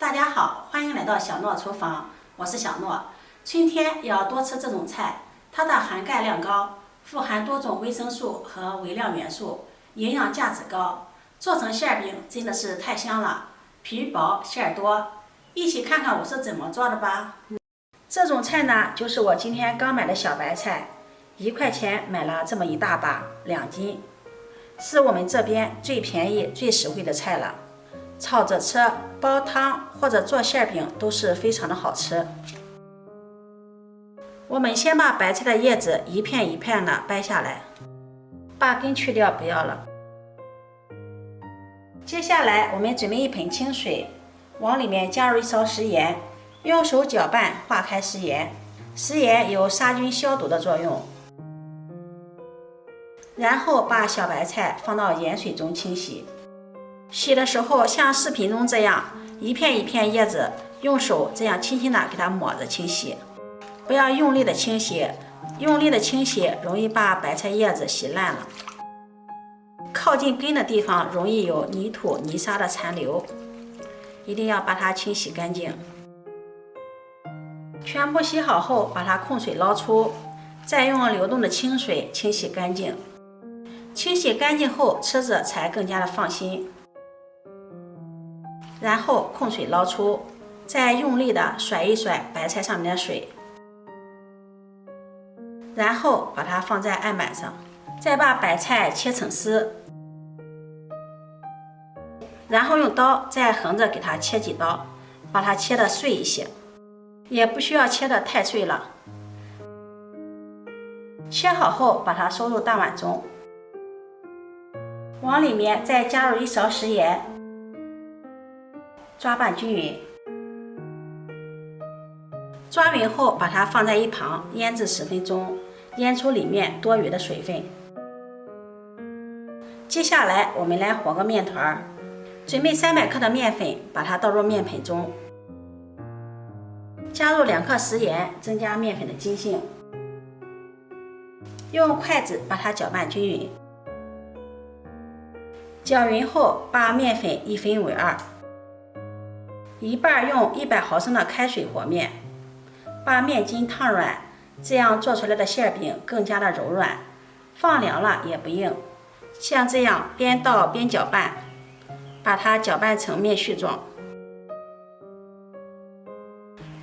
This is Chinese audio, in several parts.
大家好，欢迎来到小诺厨房，我是小诺。春天要多吃这种菜，它的含钙量高，富含多种维生素和微量元素，营养价值高。做成馅饼真的是太香了，皮薄馅多。一起看看我是怎么做的吧。这种菜呢，就是我今天刚买的小白菜，1块钱买了这么一大把，2斤，是我们这边最便宜、最实惠的菜了。炒着吃、煲汤或者做馅饼都是非常的好吃。我们先把白菜的叶子一片一片的掰下来，把根去掉，不要了。接下来我们准备一盆清水，往里面加入1勺食盐，用手搅拌化开食盐。食盐有杀菌消毒的作用。然后把小白菜放到盐水中清洗。洗的时候像视频中这样，一片一片叶子用手这样轻轻的给它抹着清洗，不要用力的清洗，用力的清洗容易把白菜叶子洗烂了。靠近根的地方容易有泥土、泥沙的残留，一定要把它清洗干净。全部洗好后，把它控水捞出，再用流动的清水清洗干净。清洗干净后，吃着才更加的放心。然后控水捞出，再用力的甩一甩白菜上面的水，然后把它放在案板上，再把白菜切成丝，然后用刀再横着给它切几刀，把它切得碎一些，也不需要切得太碎了。切好后，把它收入大碗中，往里面再加入1勺食盐，抓拌均匀。抓匀后，把它放在一旁腌制10分钟，腌出里面多余的水分。接下来我们来和个面团，准备300克的面粉，把它倒入面盆中，加入2克食盐，增加面粉的筋性。用筷子把它搅拌均匀。搅匀后，把面粉1分为2，一半用100毫升的开水和面，把面筋烫软，这样做出来的馅饼更加的柔软，放凉了也不硬。像这样边倒边搅拌，把它搅拌成面絮状。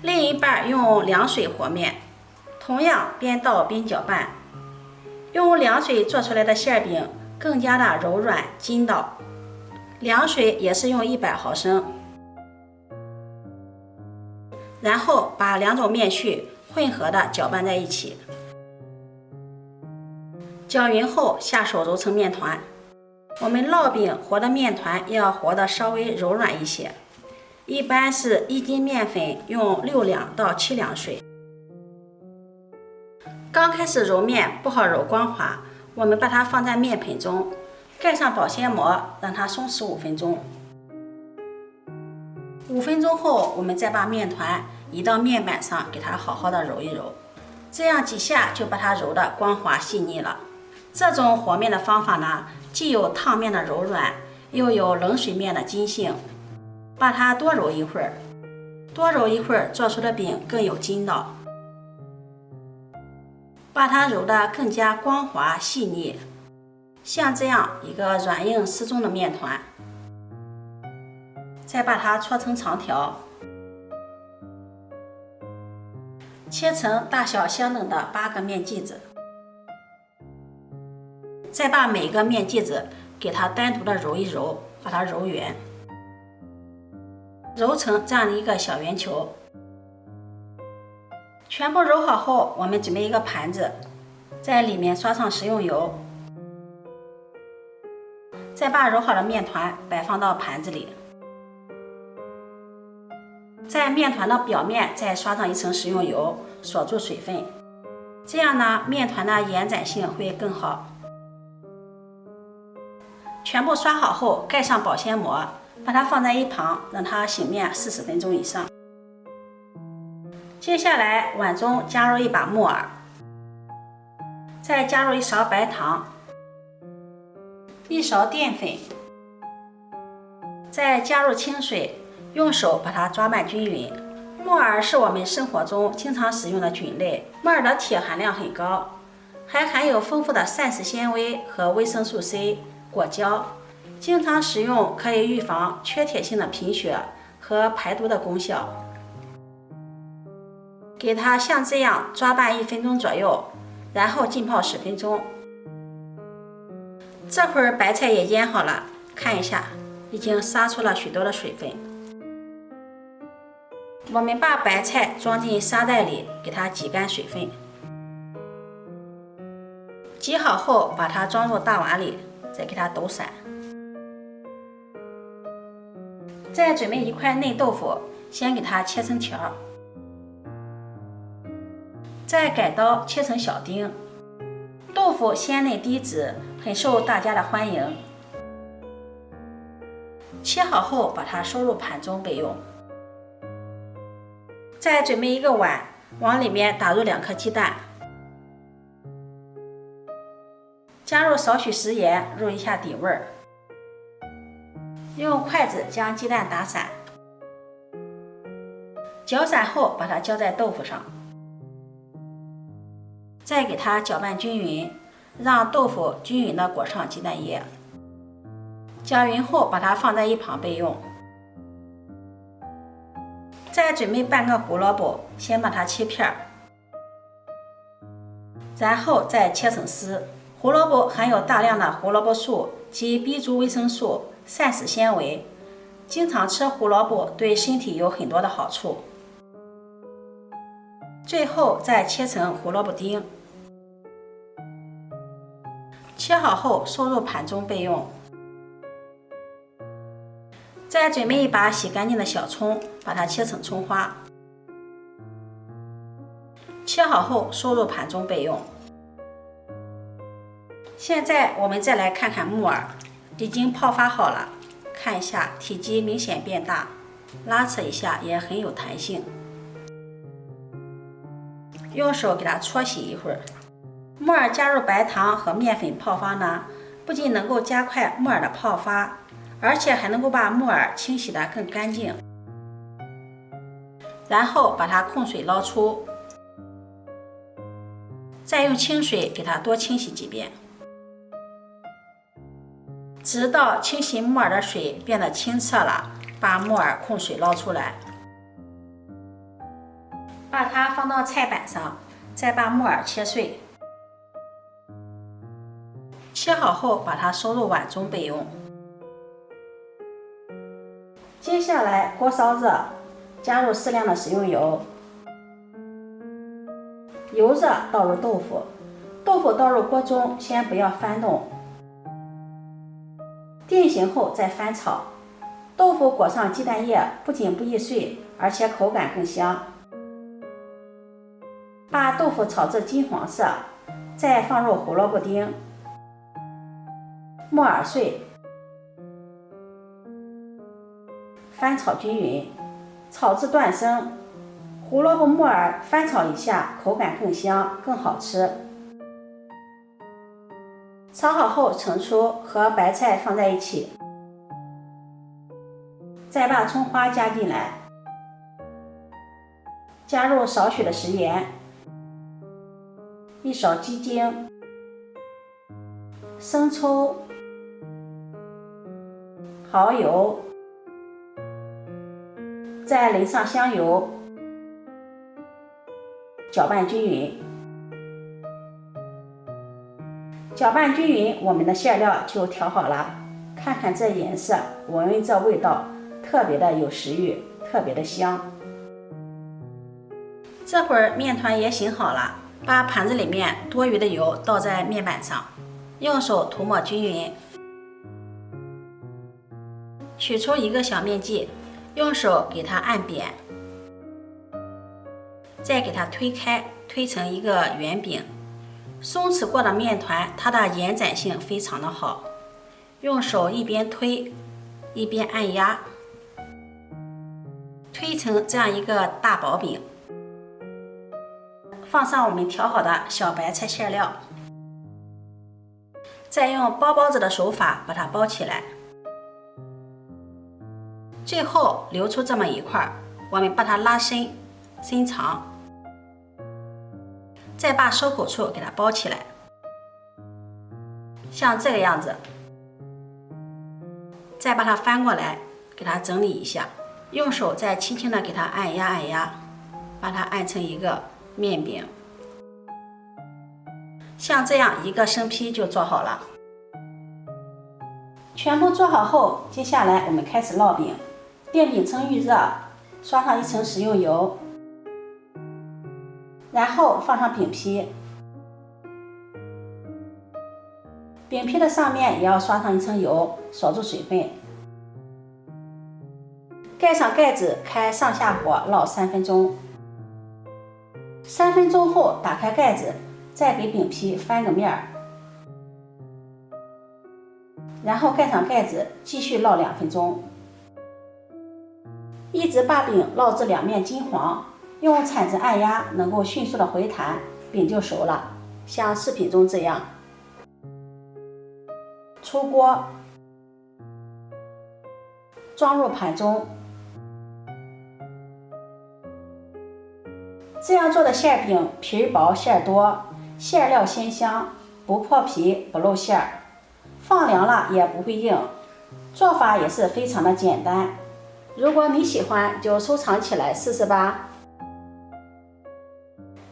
另一半用凉水和面，同样边倒边搅拌。用凉水做出来的馅饼更加的柔软筋道，凉水也是用100毫升。然后把2种面絮混合的搅拌在一起，搅匀后下手揉成面团。我们烙饼和的面团要和的稍微柔软一些，一般是1斤面粉用6两到7两水。刚开始揉面不好揉光滑，我们把它放在面盆中，盖上保鲜膜，让它松15分钟。5分钟后，我们再把面团移到面板上，给它好好的揉一揉，这样几下就把它揉得光滑细腻了。这种和面的方法呢，既有烫面的柔软，又有冷水面的筋性。把它多揉一会儿，多揉一会儿，做出的饼更有筋道。把它揉得更加光滑细腻，像这样一个软硬适中的面团。再把它搓成长条，切成大小相等的8个面剂子。再把每个面剂子给它单独的揉一揉，把它揉圆，揉成这样的一个小圆球。全部揉好后，我们准备一个盘子，在里面刷上食用油，再把揉好的面团摆放到盘子里，在面团的表面再刷上1层食用油，锁住水分，这样呢，面团的延展性会更好。全部刷好后，盖上保鲜膜，把它放在一旁，让它醒面40分钟以上。接下来碗中加入1把木耳，再加入1勺白糖，1勺淀粉，再加入清水，用手把它抓拌均匀。木耳是我们生活中经常使用的菌类，木耳的铁含量很高，还含有丰富的膳食纤维和维生素 C、果胶，经常食用可以预防缺铁性的贫血和排毒的功效。给它像这样抓拌1分钟左右，然后浸泡10分钟。这会儿白菜也腌好了，看一下，已经杀出了许多的水分。我们把白菜装进沙袋里，给它挤干水分。挤好后，把它装入大碗里，再给它抖散。再准备1块嫩豆腐，先给它切成条，再改刀切成小丁。豆腐鲜嫩低脂，很受大家的欢迎。切好后，把它收入盘中备用。再准备1个碗，往里面打入2颗鸡蛋，加入少许食盐，入一下底味儿。用筷子将鸡蛋打散，搅散后把它浇在豆腐上，再给它搅拌均匀，让豆腐均匀地裹上鸡蛋液。搅匀后把它放在一旁备用。再准备半个胡萝卜，先把它切片，然后再切成丝。胡萝卜含有大量的胡萝卜素及 B 族维生素、膳食纤维，经常吃胡萝卜对身体有很多的好处。最后再切成胡萝卜丁，切好后收入盘中备用。再准备一把洗干净的小葱，把它切成葱花，切好后收入盘中备用。现在我们再来看看木耳，已经泡发好了，看一下体积明显变大，拉扯一下也很有弹性。用手给它搓洗一会儿。木耳加入白糖和面粉泡发呢，不仅能够加快木耳的泡发，而且还能够把木耳清洗得更干净。然后把它控水捞出，再用清水给它多清洗几遍，直到清洗木耳的水变得清澈了，把木耳控水捞出来，把它放到菜板上，再把木耳切碎。切好后把它收入碗中备用。接下来锅烧热，加入适量的食用油，油热倒入豆腐，豆腐倒入锅中，先不要翻动，定型后再翻炒。豆腐裹上鸡蛋液，不仅不易碎，而且口感更香。把豆腐炒至金黄色，再放入胡萝卜丁、木耳碎，翻炒均匀，炒至断生。胡萝卜、木耳翻炒一下，口感更香，更好吃。炒好后盛出，和白菜放在一起，再把葱花加进来，加入少许的食盐，一勺鸡精、生抽、蚝油，再淋上香油，搅拌均匀。搅拌均匀，我们的馅料就调好了。看看这颜色，闻闻这味道，特别的有食欲，特别的香。这会儿面团也醒好了，把盘子里面多余的油倒在面板上，用手涂抹均匀。取出一个小面剂，用手给它按扁，再给它推开，推成一个圆饼。松弛过的面团，它的延展性非常的好，用手一边推一边按压，推成这样一个大薄饼。放上我们调好的小白菜馅料，再用包包子的手法把它包起来，最后留出这么一块，我们把它拉伸长，再把收口处给它包起来，像这个样子。再把它翻过来，给它整理一下，用手再轻轻的给它按压，把它按成一个面饼。像这样一个生坯就做好了。全部做好后，接下来我们开始烙饼。电饼铛预热，刷上一层食用油，然后放上饼皮。饼皮的上面也要刷上一层油，锁住水分。盖上盖子，开上下火烙3分钟。3分钟后打开盖子，再给饼皮翻个面儿，然后盖上盖子，继续烙2分钟。一直把饼烙至两面金黄，用铲子按压，能够迅速的回弹，饼就熟了，像视频中这样。出锅，装入盘中。这样做的馅饼皮薄馅多，馅料鲜香，不破皮不露馅儿，放凉了也不会硬。做法也是非常的简单。如果你喜欢，就收藏起来试试吧。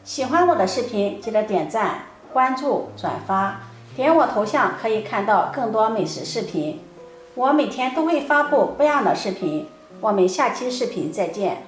喜欢我的视频，记得点赞、关注、转发，点我头像可以看到更多美食视频。我每天都会发布不一样的视频，我们下期视频再见。